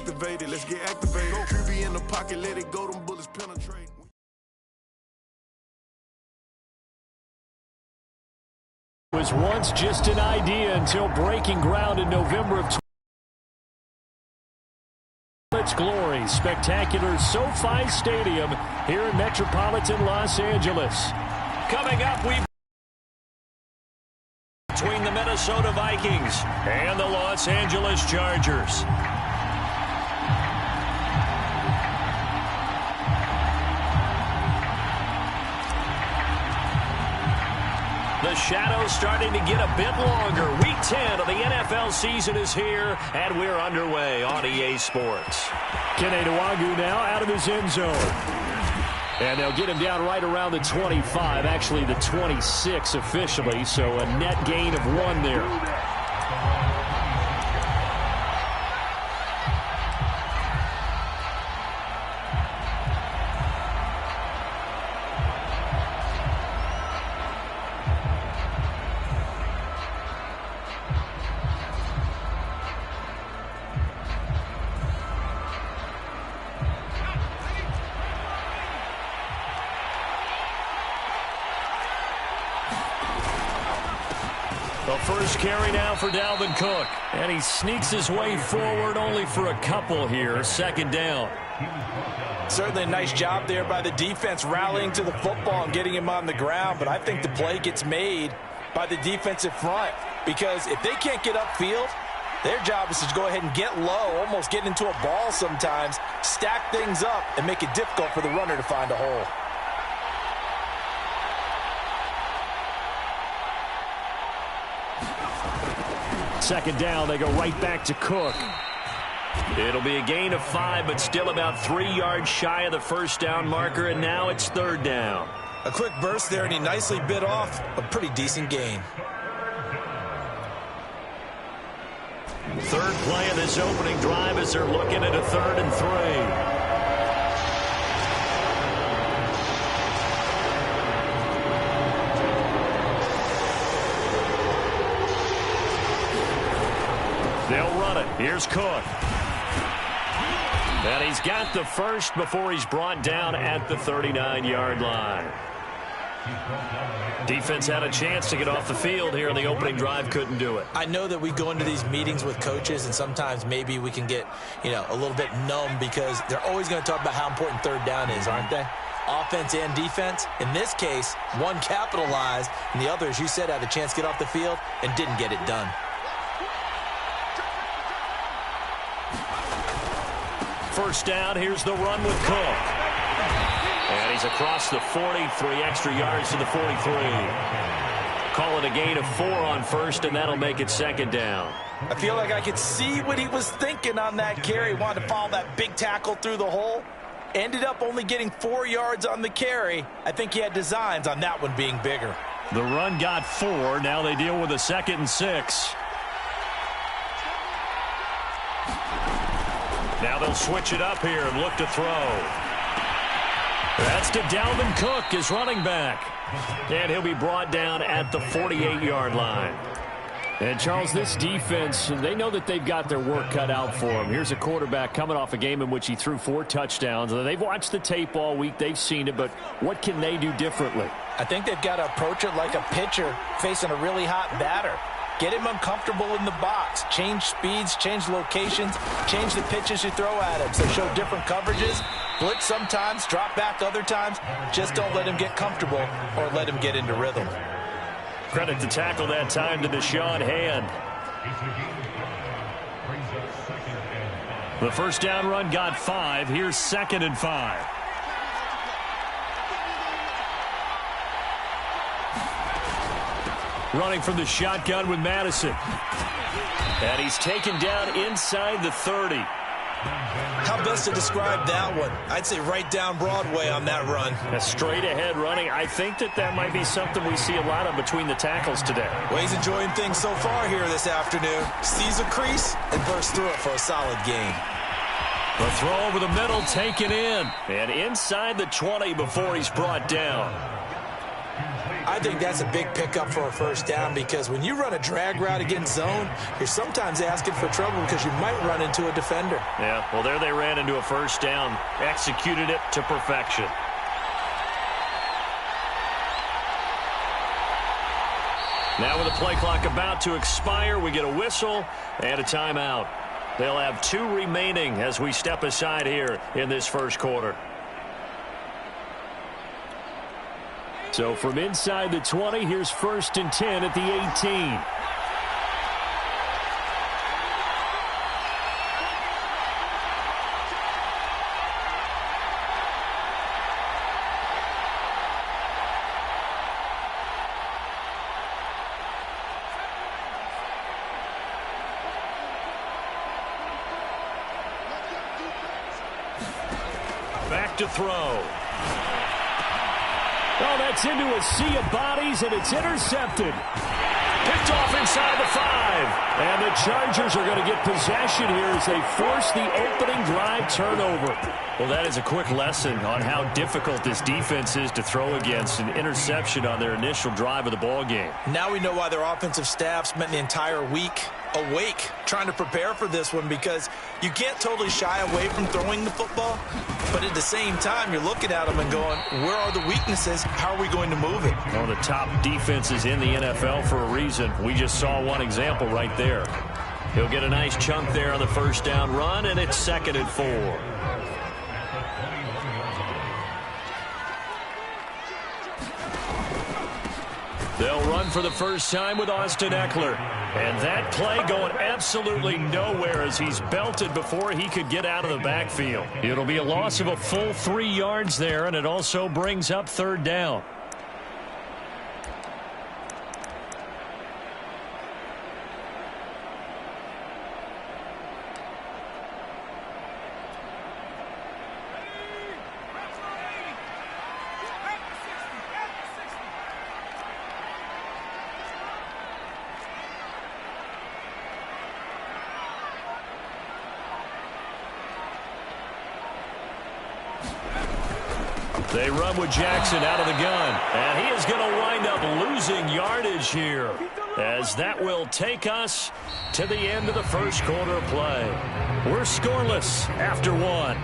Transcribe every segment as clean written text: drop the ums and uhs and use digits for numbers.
activated. Let's get activated. QB in the pocket, let it go. Them bullets penetrate. Was once just an idea until breaking ground in November of its glory. Spectacular SoFi Stadium here in metropolitan Los Angeles. Coming up, between the Minnesota Vikings and the Los Angeles Chargers. The shadow's starting to get a bit longer. Week 10 of the NFL season is here, and we're underway on EA Sports. Kene Nwangwu now out of his end zone. And they'll get him down right around the 25, actually the 26 officially, so a net gain of 1 there. The first carry now for Dalvin Cook. And he sneaks his way forward only for a couple here. Second down. Certainly a nice job there by the defense rallying to the football and getting him on the ground. But I think the play gets made by the defensive front. Because if they can't get upfield, their job is to go ahead and get low, almost get into a ball sometimes, stack things up, and make it difficult for the runner to find a hole. Second down, they go right back to Cook. It'll be a gain of 5, but still about 3 yards shy of the first down marker, and now it's third down. A quick burst there, and he nicely bit off a pretty decent gain. Third play of this opening drive as they're looking at a 3rd and 3. They'll run it. Here's Cook. And he's got the first before he's brought down at the 39-yard line. Defense had a chance to get off the field here in the opening drive, couldn't do it. I know that we go into these meetings with coaches, and sometimes maybe we can get, a little bit numb because they're always going to talk about how important third down is, aren't they? Offense and defense. In this case, one capitalized, and the other, as you said, had a chance to get off the field and didn't get it done. First down, here's the run with Cook. And he's across the 40, 3 extra yards to the 43. Call it a gain of 4 on first, and that'll make it second down. I feel like I could see what he was thinking on that carry. Wanted to follow that big tackle through the hole. Ended up only getting 4 yards on the carry. I think he had designs on that one being bigger. The run got 4. Now they deal with a 2nd and 6. Now they'll switch it up here and look to throw. That's to Dalvin Cook, his running back. And he'll be brought down at the 48-yard line. And, Charles, this defense, they know that they've got their work cut out for them. Here's a quarterback coming off a game in which he threw 4 touchdowns. They've watched the tape all week. They've seen it, but what can they do differently? I think they've got to approach it like a pitcher facing a really hot batter. Get him uncomfortable in the box. Change speeds, change locations, change the pitches you throw at him. So show different coverages. Blitz sometimes, drop back other times. Just don't let him get comfortable or let him get into rhythm. Credit to tackle that time to Deshaun Hand. The first down run got 5. Here's 2nd and 5. Running from the shotgun with Madison. And he's taken down inside the 30. How best to describe that one? I'd say right down Broadway on that run. A straight ahead running. I think that might be something we see a lot of between the tackles today. Well, he's enjoying things so far here this afternoon. Sees a crease and bursts through it for a solid gain. The throw over the middle taken in. And inside the 20 before he's brought down. I think that's a big pickup for a first down because when you run a drag route against zone, you're sometimes asking for trouble because you might run into a defender. Yeah, well, there they ran into a first down. Executed it to perfection. Now with the play clock about to expire, we get a whistle and a timeout. They'll have 2 remaining as we step aside here in this first quarter. So from inside the 20, here's 1st and 10 at the 18. Back to throw. Oh, that's into a sea of bodies, and it's intercepted. Picked off inside the 5. And the Chargers are going to get possession here as they force the opening drive turnover. Well, that is a quick lesson on how difficult this defense is to throw against. An interception on their initial drive of the ball game. Now we know why their offensive staff spent the entire week awake trying to prepare for this one, because you can't totally shy away from throwing the football, but at the same time you're looking at them and going, where are the weaknesses? How are we going to move it? One of the top defenses in the NFL for a reason. We just saw one example right there. He'll get a nice chunk there on the first down run, and it's 2nd and 4. They'll run for the first time with Austin Eckler. And that play going absolutely nowhere as he's belted before he could get out of the backfield. It'll be a loss of a full 3 yards there, and it also brings up 3rd down. They run with Jackson out of the gun. And he is going to wind up losing yardage here, as that will take us to the end of the first quarter of play. We're scoreless after 1.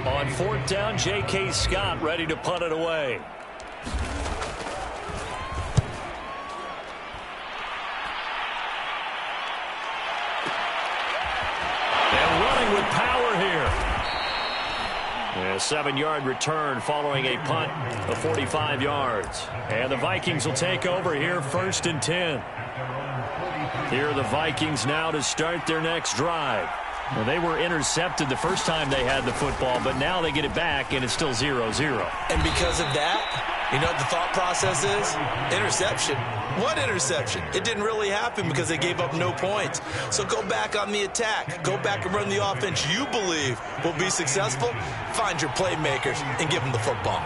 On 4th down, J.K. Scott ready to punt it away. With power here. A 7-yard return following a punt of 45 yards. And the Vikings will take over here 1st and 10. Here are the Vikings now to start their next drive. Well, they were intercepted the first time they had the football, but now they get it back, and it's still 0-0. And because of that, you know what the thought process is? Interception. What interception? It didn't really happen because they gave up no points. So go back on the attack. Go back and run the offense you believe will be successful. Find your playmakers and give them the football.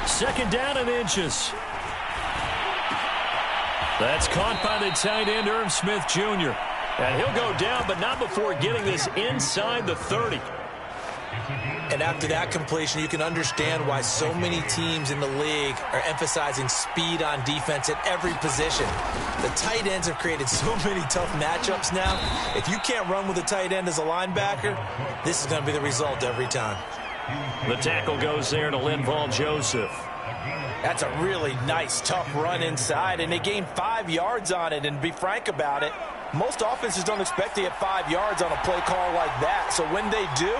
2nd down and inches. That's caught by the tight end, Irv Smith Jr. And he'll go down, but not before getting this inside the 30. And after that completion, you can understand why so many teams in the league are emphasizing speed on defense at every position. The tight ends have created so many tough matchups now. If you can't run with a tight end as a linebacker, this is going to be the result every time. The tackle goes there to Linval Joseph. That's a really nice, tough run inside, and they gained 5 yards on it. And to be frank about it, most offenses don't expect to get 5 yards on a play call like that. So when they do,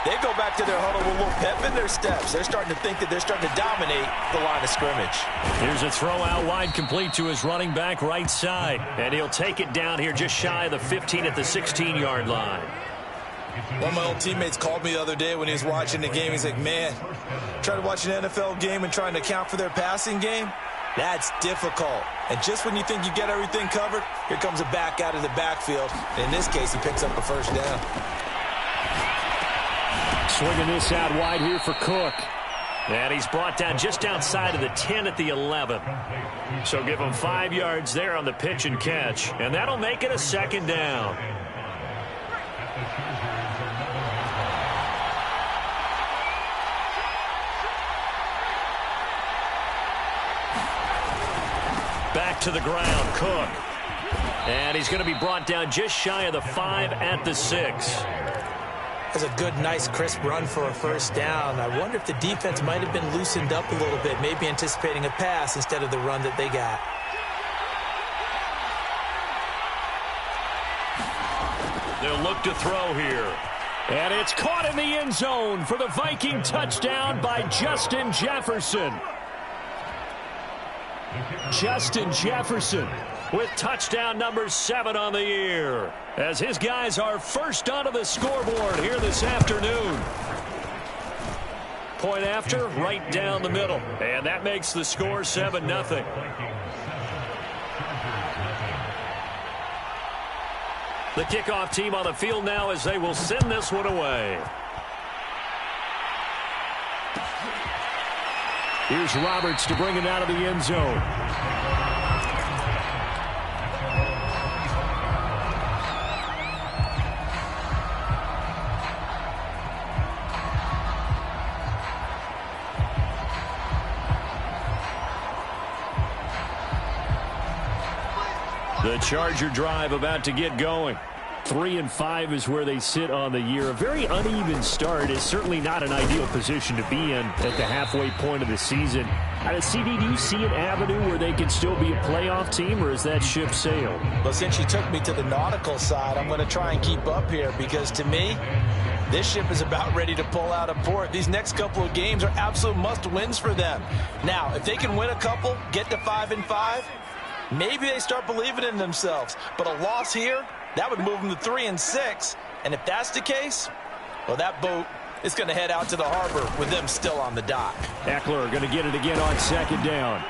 they go back to their huddle with a little pep in their steps. They're starting to think that they're starting to dominate the line of scrimmage. Here's a throw out wide, complete to his running back right side. And he'll take it down here just shy of the 15 at the 16-yard line. One of my old teammates called me the other day when he was watching the game. He's like, man, trying to watch an NFL game and trying to account for their passing game? That's difficult. And just when you think you get everything covered, here comes a back out of the backfield. And in this case, he picks up a first down. Swinging this out wide here for Cook. And he's brought down just outside of the 10 at the 11. So give him 5 yards there on the pitch and catch. And that'll make it a second down. Back to the ground, Cook. And he's going to be brought down just shy of the 5 at the 6. That's a good, nice, crisp run for a first down. I wonder if the defense might have been loosened up a little bit, maybe anticipating a pass instead of the run that they got. They'll look to throw here. And it's caught in the end zone for the Viking touchdown by Justin Jefferson. Justin Jefferson with touchdown number 7 on the year, as his guys are first onto the scoreboard here this afternoon. Point after, right down the middle. And that makes the score 7-0. The kickoff team on the field now as they will send this one away. Here's Roberts to bring it out of the end zone. The Charger drive about to get going. 3-5 is where they sit on the year. A very uneven start is certainly not an ideal position to be in at the halfway point of the season. CD, do you see an avenue where they can still be a playoff team, or is that ship sailed? Well, since you took me to the nautical side, I'm going to try and keep up here, because to me, this ship is about ready to pull out of port. These next couple of games are absolute must-wins for them. Now, if they can win a couple, get to 5-5, maybe they start believing in themselves. But a loss here, that would move them to 3-6. And if that's the case, well, that boat is going to head out to the harbor with them still on the dock. Eckler going to get it again on second down.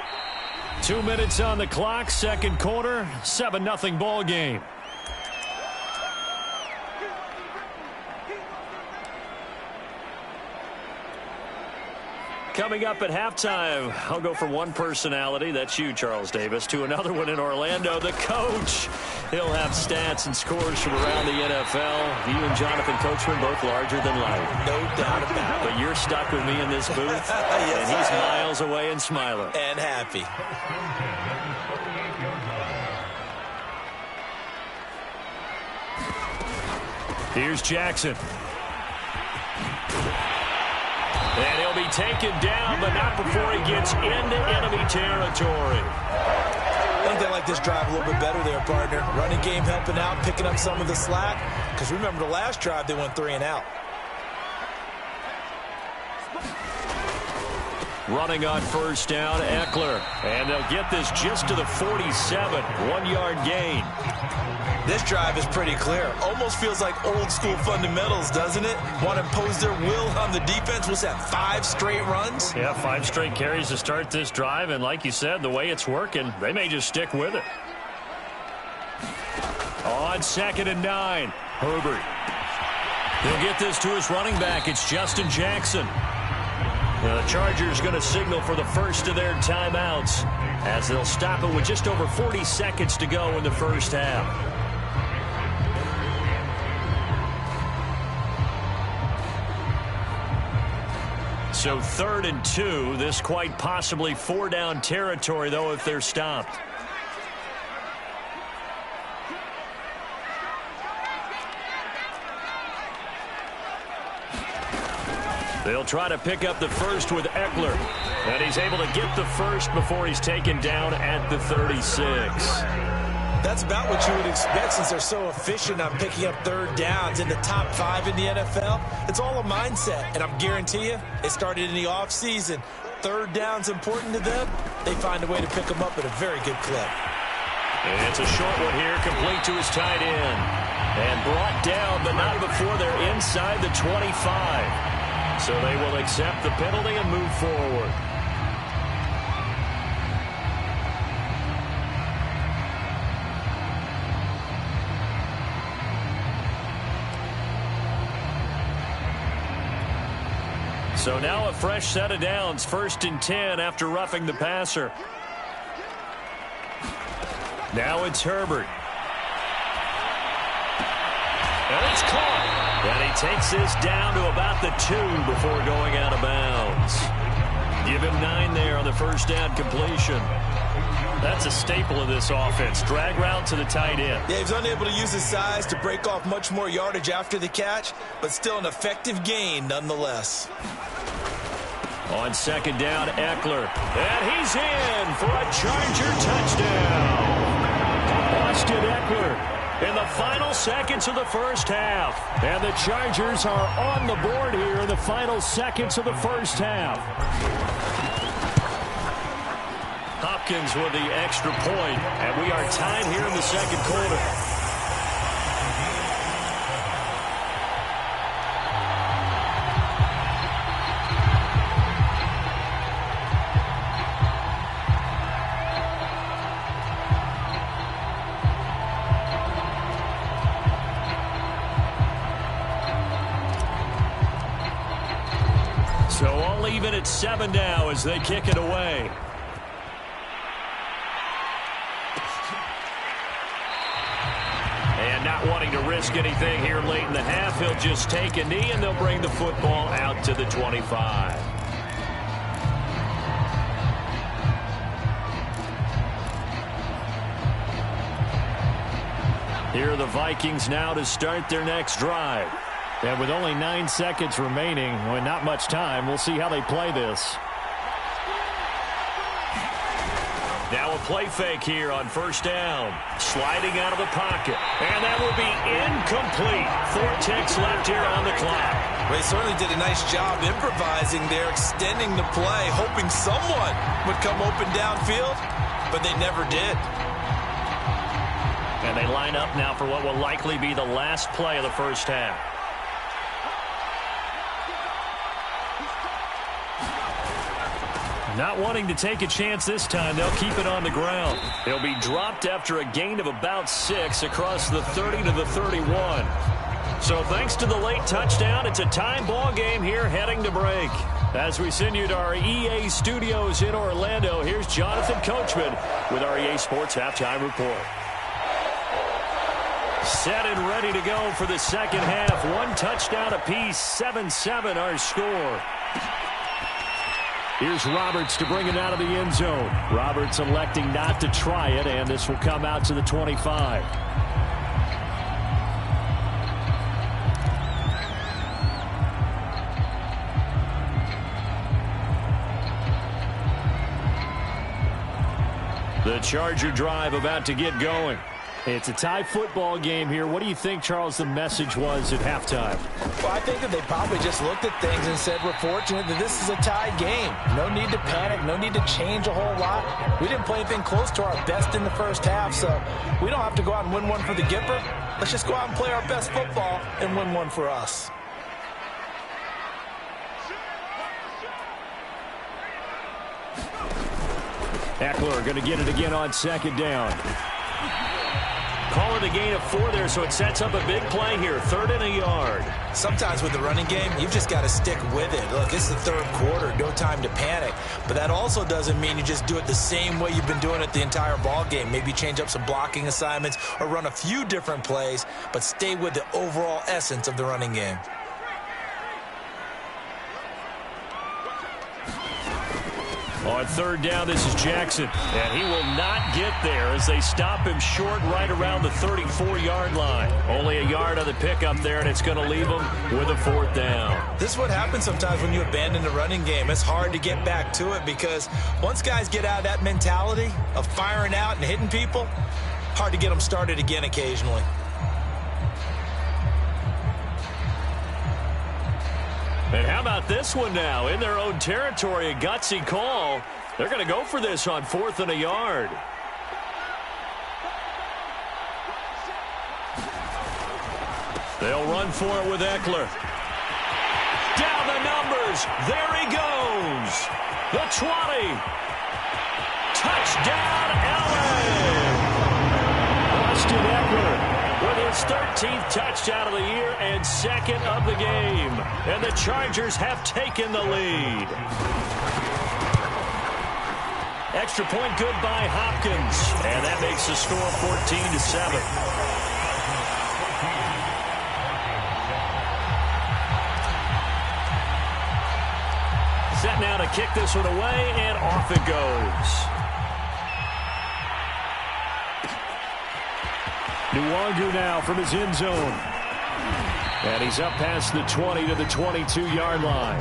2 minutes on the clock, second quarter, 7-0 ball game. Coming up at halftime, I'll go from one personality, that's you, Charles Davis, to another one in Orlando, the coach. He'll have stats and scores from around the NFL. You and Jonathan Coachman both larger than life. No doubt about it. But you're stuck with me in this booth, yes, and he's miles away and smiling. And happy. Here's Jackson. And he'll be taken down, but not before he gets into enemy territory. I think they like this drive a little bit better there, partner. Running game helping out, picking up some of the slack. Because remember, the last drive, they went 3 and out. Running on first down, Eckler. And they'll get this just to the 47, 1-yard gain. This drive is pretty clear. Almost feels like old school fundamentals, doesn't it? Want to impose their will on the defense. Was that 5 straight runs? Yeah, 5 straight carries to start this drive. And like you said, the way it's working, they may just stick with it. On 2nd and 9, Herbert. He'll get this to his running back. It's Justin Jackson. Now the Chargers going to signal for the first of their timeouts as they'll stop it with just over 40 seconds to go in the first half. So 3rd and 2, this quite possibly 4-down territory, though, if they're stopped. They'll try to pick up the first with Eckler. And he's able to get the first before he's taken down at the 36. That's about what you would expect since they're so efficient on picking up 3rd downs in the top 5 in the NFL. It's all a mindset, and I'm guarantee you, it started in the offseason. 3rd down's important to them. They find a way to pick them up at a very good clip. And it's a short one here, complete to his tight end. And brought down, but not before they're inside the 25. So they will accept the penalty and move forward. So now a fresh set of downs, 1st and 10 after roughing the passer. Now it's Herbert. And it's caught. And he takes this down to about the 2 before going out of bounds. Give him 9 there on the first down completion. That's a staple of this offense. Drag route to the tight end. Yeah, he was unable to use his size to break off much more yardage after the catch, but still an effective gain nonetheless. On 2nd down, Eckler. And he's in for a Charger touchdown. Austin Eckler in the final seconds of the first half. And the Chargers are on the board here in the final seconds of the first half. Hopkins with the extra point, and we are tied here in the second quarter. So all even at 7 now as they kick it away. And not wanting to risk anything here late in the half, he'll just take a knee and they'll bring the football out to the 25. Here are the Vikings now to start their next drive. And with only 9 seconds remaining, well, not much time, we'll see how they play this. Now a play fake here on 1st down. Sliding out of the pocket. And that will be incomplete. 4 ticks left here on the clock. Well, he certainly did a nice job improvising there, extending the play, hoping someone would come open downfield, but they never did. And they line up now for what will likely be the last play of the first half. Not wanting to take a chance this time, they'll keep it on the ground. He'll be dropped after a gain of about 6 across the 30 to the 31. So thanks to the late touchdown, it's a time ball game here heading to break. As we send you to our EA studios in Orlando, here's Jonathan Coachman with our EA Sports Halftime Report. Set and ready to go for the second half. 1 touchdown apiece, 7-7 our score. Here's Roberts to bring it out of the end zone. Roberts electing not to try it, and this will come out to the 25. The Charger drive about to get going. It's a tie football game here. What do you think, Charles, the message was at halftime? Well, I think that they probably just looked at things and said, we're fortunate that this is a tie game. No need to panic. No need to change a whole lot. We didn't play anything close to our best in the first half, so we don't have to go out and win one for the Gipper. Let's just go out and play our best football and win one for us. Eckler going to get it again on 2nd down. Call it a gain of 4 there, so it sets up a big play here. 3rd and a yard. Sometimes with the running game, you've just got to stick with it. Look, it's the 3rd quarter. No time to panic. But that also doesn't mean you just do it the same way you've been doing it the entire ball game. Maybe change up some blocking assignments or run a few different plays, but stay with the overall essence of the running game. On 3rd down, this is Jackson. And he will not get there as they stop him short right around the 34-yard line. Only a yard on the pickup there, and it's going to leave him with a 4th down. This is what happens sometimes when you abandon the running game. It's hard to get back to it because once guys get out of that mentality of firing out and hitting people, hard to get them started again occasionally. And how about this one now? In their own territory, a gutsy call. They're going to go for this on 4th and a yard. They'll run for it with Eckler. Down the numbers. There he goes. The 20. Touchdown, LA. Austin Eckler with his 13th touchdown of the year and second of the game. And the Chargers have taken the lead. Extra point good by Hopkins. And that makes the score 14-7. Set now to kick this one away, and off it goes. Nwangu now from his end zone. And he's up past the 20 to the 22-yard line.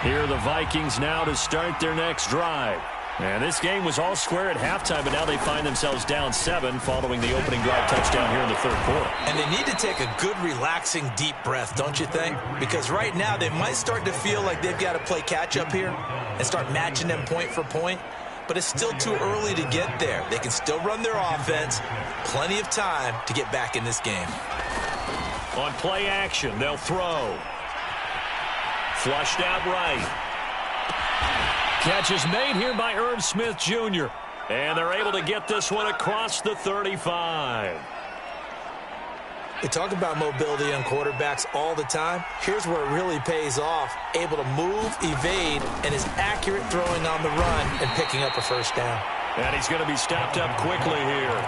Here are the Vikings now to start their next drive. And this game was all square at halftime, but now they find themselves down 7 following the opening drive touchdown here in the third quarter. And they need to take a good, relaxing, deep breath, don't you think? Because right now they might start to feel like they've got to play catch-up here and start matching them point for point. But it's still too early to get there. They can still run their offense. Plenty of time to get back in this game. On play action, they'll throw. Flushed out right. Catch is made here by Irv Smith Jr. And they're able to get this one across the 35. They talk about mobility on quarterbacks all the time. Here's where it really pays off. Able to move, evade, and is accurate throwing on the run and picking up a first down. And he's going to be stopped up quickly here.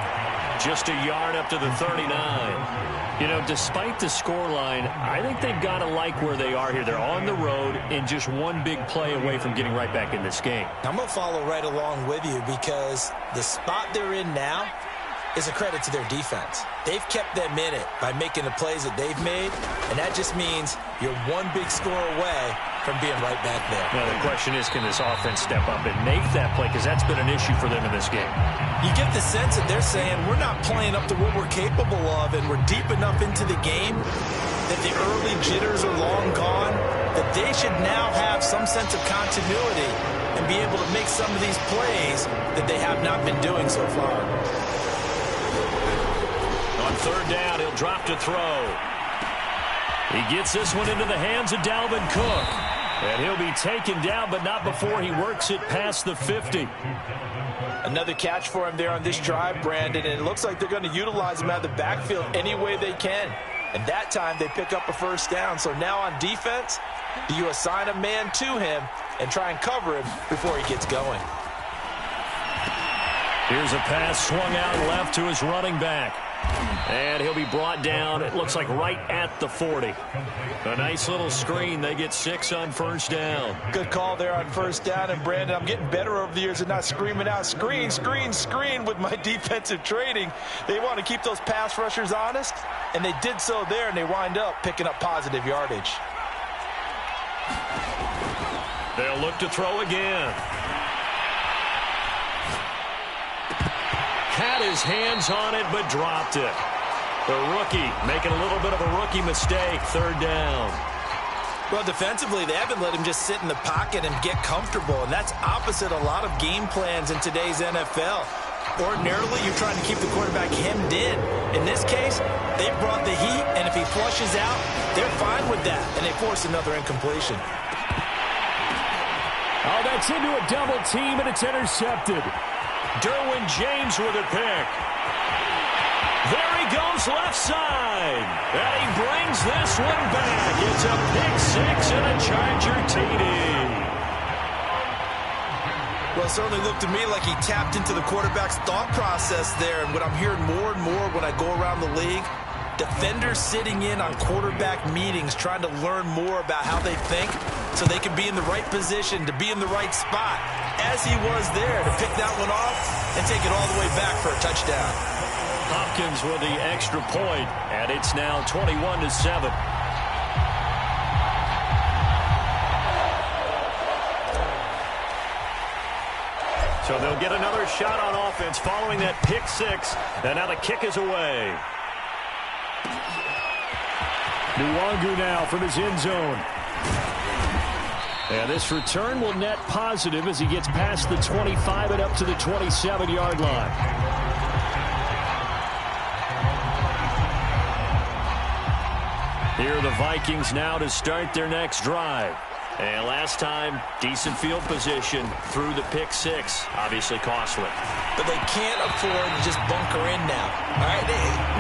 Just a yard up to the 39. You know, despite the scoreline, I think they've got to like where they are here. They're on the road and just one big play away from getting right back in this game. I'm going to follow right along with you because the spot they're in now is a credit to their defense. They've kept them in it by making the plays that they've made, and that just means you're one big score away from being right back there. Now, the question is, can this offense step up and make that play? Because that's been an issue for them in this game. You get the sense that they're saying, we're not playing up to what we're capable of, and we're deep enough into the game that the early jitters are long gone, that they should now have some sense of continuity and be able to make some of these plays that they have not been doing so far. On third down, he'll drop to throw. He gets this one into the hands of Dalvin Cook. And he'll be taken down, but not before he works it past the 50. Another catch for him there on this drive, Brandon, and it looks like they're going to utilize him out of the backfield any way they can. And that time they pick up a first down. So now on defense, do you assign a man to him and try and cover him before he gets going? Here's a pass swung out left to his running back. And he'll be brought down, it looks like right at the 40. A nice little screen. They get 6 on first down. Good call there on first down. And, Brandon, I'm getting better over the years at not screaming out, screen, screen, screen with my defensive training. They want to keep those pass rushers honest, and they did so there, and they wind up picking up positive yardage. They'll look to throw again. Had his hands on it, but dropped it. The rookie making a little bit of a rookie mistake, third down. Well, defensively, they haven't let him just sit in the pocket and get comfortable, and that's opposite a lot of game plans in today's NFL. Ordinarily, you're trying to keep the quarterback hemmed in. In this case, they brought the heat, and if he flushes out, they're fine with that, and they force another incompletion. Oh, that's into a double team, and it's intercepted. Derwin James with a pick. There he goes left side. And he brings this one back. It's a pick 6 and a Charger TD. Well, it certainly looked to me like he tapped into the quarterback's thought process there. And what I'm hearing more and more when I go around the league, defenders sitting in on quarterback meetings trying to learn more about how they think so they can be in the right position to be in the right spot, as he was there to pick that one off and take it all the way back for a touchdown. Hopkins with the extra point, and it's now 21-7. So they'll get another shot on offense following that pick 6, and now the kick is away. Nwangu now from his end zone. And this return will net positive as he gets past the 25 and up to the 27-yard line. Here are the Vikings now to start their next drive. And last time, decent field position through the pick six. Obviously costly. But they can't afford to just bunker in now. All right,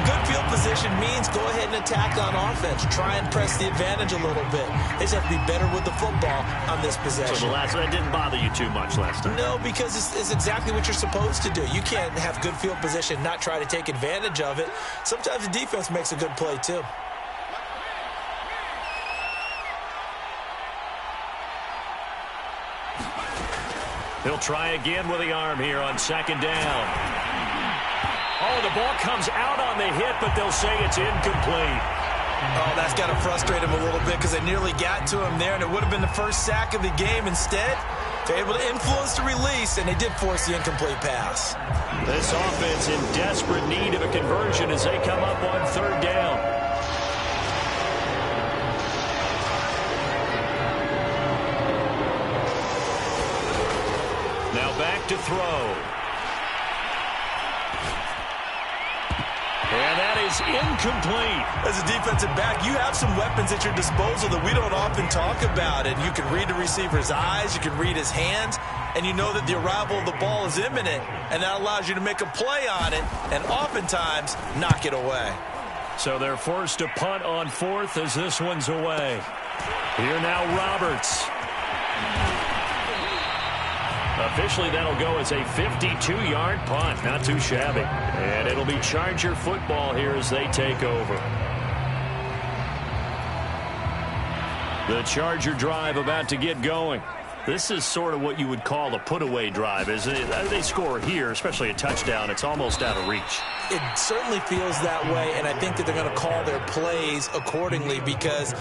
good field position means go ahead and attack on offense. Try and press the advantage a little bit. They just have to be better with the football on this possession. So that didn't bother you too much last time? No, because it's exactly what you're supposed to do. You can't have good field position, not try to take advantage of it. Sometimes the defense makes a good play, too. He'll try again with the arm here on second down. Oh, the ball comes out on the hit, but they'll say it's incomplete. Oh, that's got to frustrate him a little bit because they nearly got to him there, and it would have been the first sack of the game. Instead, they're able to influence the release, and they did force the incomplete pass. This offense in desperate need of a conversion as they come up on third down. Now back to throw. And that is incomplete. As a defensive back, you have some weapons at your disposal that we don't often talk about. And you can read the receiver's eyes, you can read his hands, and you know that the arrival of the ball is imminent. And that allows you to make a play on it and oftentimes knock it away. So they're forced to punt on fourth as this one's away. Here now Roberts. Officially, that'll go as a 52-yard punt. Not too shabby. And it'll be Charger football here as they take over. The Charger drive about to get going. This is sort of what you would call a put-away drive, isn't it? They score here, especially a touchdown. It's almost out of reach. It certainly feels that way, and I think that they're going to call their plays accordingly because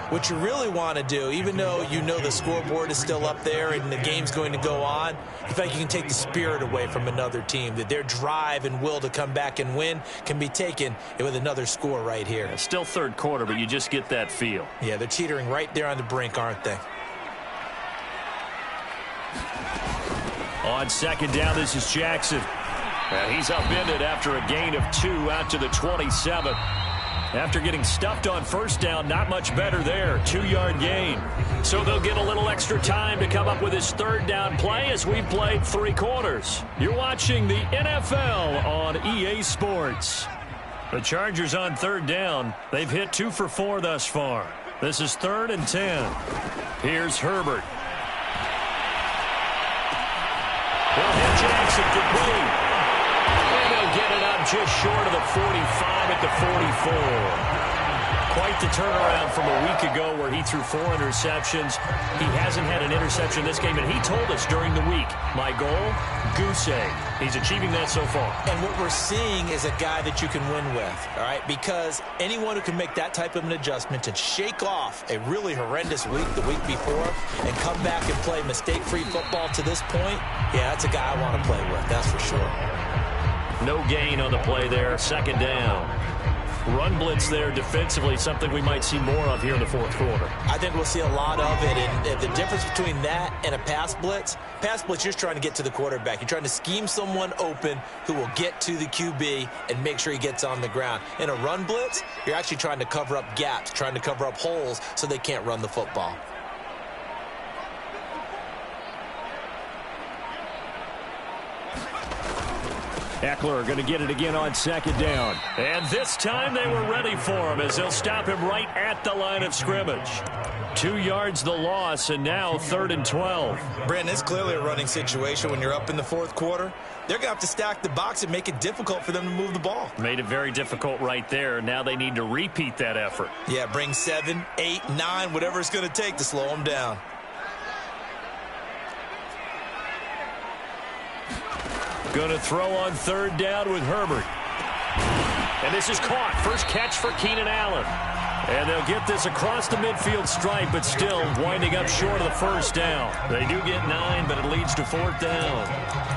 what you really want to do, even though you know the scoreboard is still up there and the game's going to go on, in fact, you can take the spirit away from another team, that their drive and will to come back and win can be taken with another score right here. It's still third quarter, but you just get that feel. Yeah, they're teetering right there on the brink, aren't they? On second down, this is Jackson. And he's upended after a gain of 2 out to the 27. After getting stuffed on first down, not much better there. 2-yard gain. So they'll get a little extra time to come up with his third down play as we played 3 quarters. You're watching the NFL on EA Sports. The Chargers on third down. They've hit 2 for 4 thus far. This is 3rd and 10. Here's Herbert. He'll hit Jackson complete. And he'll get it up just short of the 45 at the 44. Quite the turnaround from a week ago where he threw 4 interceptions. He hasn't had an interception this game, and he told us during the week, my goal, goose egg. He's achieving that so far. And what we're seeing is a guy that you can win with, all right? Because anyone who can make that type of an adjustment to shake off a really horrendous week the week before and come back and play mistake-free football to this point, yeah, that's a guy I want to play with, that's for sure. No gain on the play there, second down. Run blitz there defensively, something we might see more of here in the fourth quarter. I think we'll see a lot of it, and the difference between that and a pass blitz, you're just trying to get to the quarterback. You're trying to scheme someone open who will get to the QB and make sure he gets on the ground. In a run blitz, you're actually trying to cover up gaps, trying to cover up holes so they can't run the football. Eckler going to get it again on second down. And this time they were ready for him as they'll stop him right at the line of scrimmage. 2 yards the loss, and now 3rd and 12. Brandon, it's clearly a running situation when you're up in the fourth quarter. They're going to have to stack the box and make it difficult for them to move the ball. Made it very difficult right there. Now they need to repeat that effort. Yeah, bring 7, 8, 9, whatever it's going to take to slow them down. Going to throw on third down with Herbert. And this is caught. First catch for Keenan Allen. And they'll get this across the midfield stripe, but still winding up short of the first down. They do get 9, but it leads to 4th down.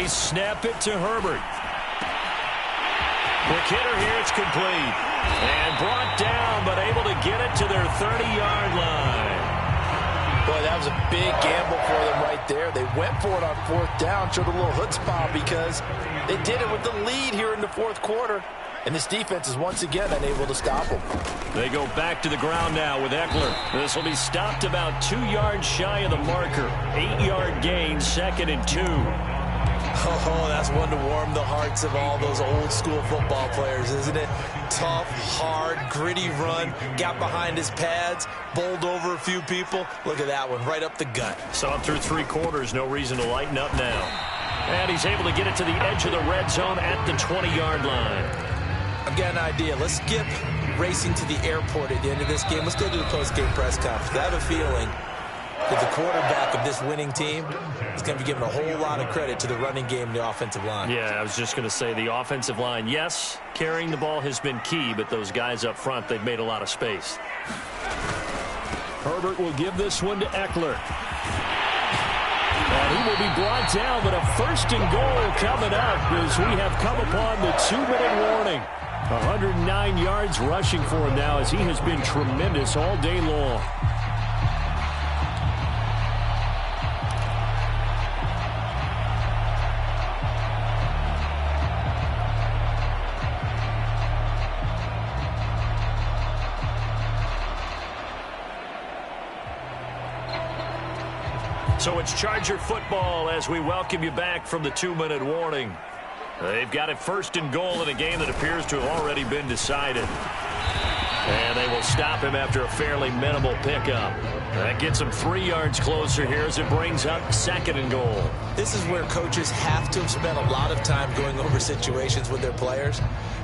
They snap it to Herbert. Quick hitter here. It's complete. And brought down, but able to get it to their 30-yard line. Boy, that was a big gamble for them right there. They went for it on fourth down, showed a little chutzpah because they did it with the lead here in the fourth quarter. And this defense is once again unable to stop them. They go back to the ground now with Eckler. This will be stopped about 2 yards shy of the marker. 8-yard gain, 2nd and 2. Oh, that's one to warm the hearts of all those old school football players, isn't it? Tough, hard, gritty run. Got behind his pads, bowled over a few people. Look at that one, right up the gut. Saw him through 3 quarters. No reason to lighten up now. And he's able to get it to the edge of the red zone at the 20-yard line. I've got an idea. Let's skip racing to the airport at the end of this game. Let's go to the post-game press conference. I have a feeling that the quarterback of this winning team is going to be given a whole lot of credit to the running game and the offensive line. Yeah, I was just going to say the offensive line, yes, carrying the ball has been key, but those guys up front, they've made a lot of space. Herbert will give this one to Eckler. And he will be brought down, but a 1st and goal coming up as we have come upon the 2-minute warning. 109 yards rushing for him now as he has been tremendous all day long. So it's Charger football as we welcome you back from the 2-minute warning. They've got it 1st and goal in a game that appears to have already been decided. And they will stop him after a fairly minimal pickup. That gets him 3 yards closer here as it brings up 2nd and goal. This is where coaches have to have spent a lot of time going over situations with their players,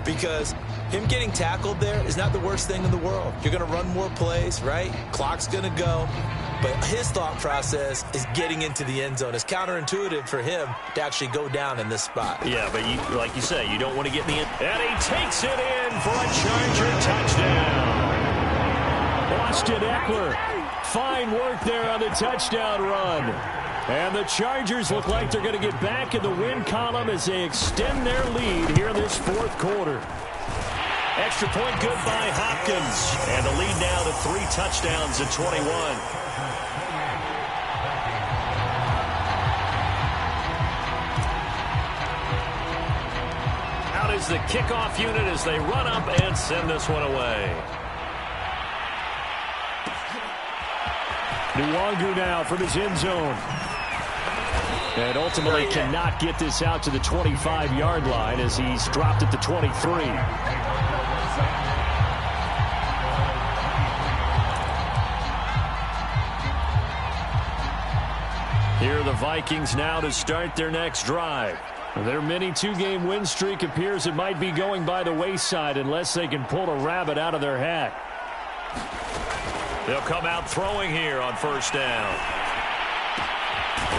because him getting tackled there is not the worst thing in the world. You're going to run more plays, right? Clock's going to go. But his thought process is getting into the end zone. It's counterintuitive for him to actually go down in this spot. Yeah, but like you say, you don't want to get in the end. And he takes it in for a Charger touchdown. Austin Eckler. Fine work there on the touchdown run. And the Chargers look like they're going to get back in the win column as they extend their lead here in this 4th quarter. Extra point good by Hopkins. And the lead now to 3 touchdowns at 21. Out is the kickoff unit as they run up and send this one away. Nwangu now from his end zone. And ultimately cannot get this out to the 25-yard line as he's dropped at the 23. Here are the Vikings now to start their next drive. Their mini 2-game win streak appears it might be going by the wayside unless they can pull a rabbit out of their hat. They'll come out throwing here on 1st down.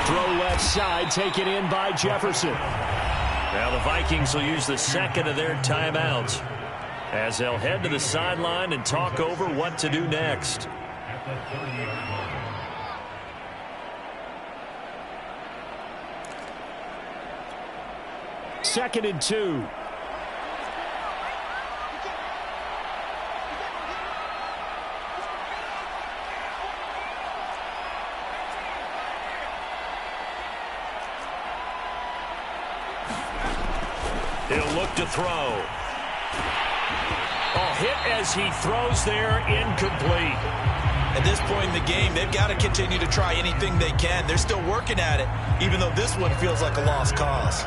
Throw left side, taken in by Jefferson. Now the Vikings will use the 2nd of their timeouts as they'll head to the sideline and talk over what to do next. Second and 2. He'll look to throw. A hit as he throws there, incomplete. At this point in the game, they've got to continue to try anything they can. They're still working at it, even though this one feels like a lost cause.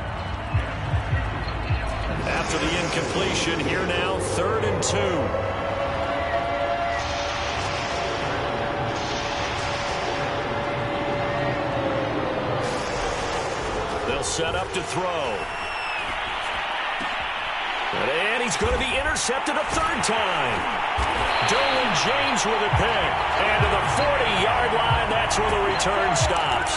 After the incompletion, here now, 3rd and 2. They'll set up to throw. And he's going to be intercepted a 3rd time. Derwin James with a pick. And to the 40-yard line, that's where the return stops.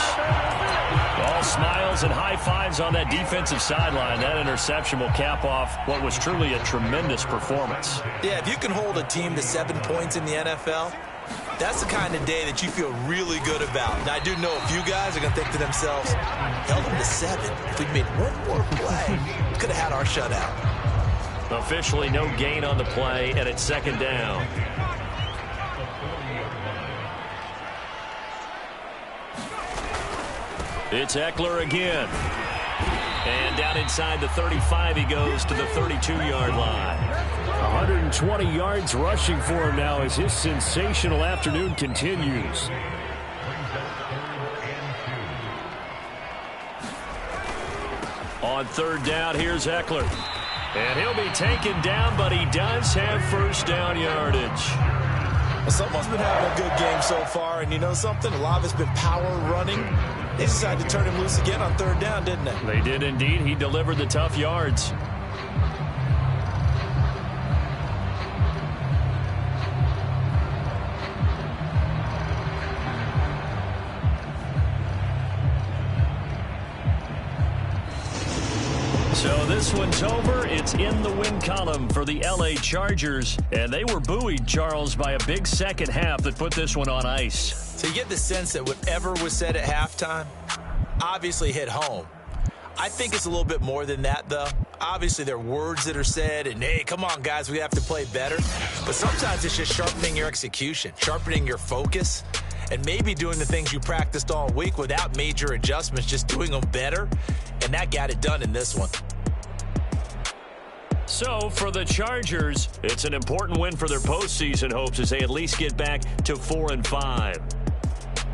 All smiles and high fives on that defensive sideline. That interception will cap off what was truly a tremendous performance. Yeah, if you can hold a team to 7 points in the NFL, That's the kind of day that you feel really good about. And I do know a few guys are going to think to themselves, held them to 7. If we'd made one more play, we could have had our shutout. Officially no gain on the play, and it's second down. It's Eckler again. And down inside the 35, he goes to the 32-yard line. 120 yards rushing for him now as his sensational afternoon continues. On third down, here's Eckler. And he'll be taken down, but he does have first down yardage. Well, someone's been having a good game so far, and you know something? A lot of it's been power running. They decided to turn him loose again on third down, didn't they? They did indeed. He delivered the tough yards. So this one's over. It's in the win column for the L.A. Chargers. And they were buoyed, Charles, by a big second half that put this one on ice. So you get the sense that whatever was said at halftime obviously hit home. I think it's a little bit more than that, though. Obviously, there are words that are said, and, hey, come on, guys, we have to play better. But sometimes it's just sharpening your execution, sharpening your focus, and maybe doing the things you practiced all week without major adjustments, just doing them better. And that got it done in this one. So for the Chargers, it's an important win for their postseason hopes as they at least get back to 4-5.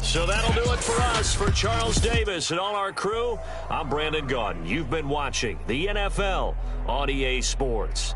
So that'll do it for us. For Charles Davis and all our crew, I'm Brandon Gaudin. You've been watching the NFL on EA Sports.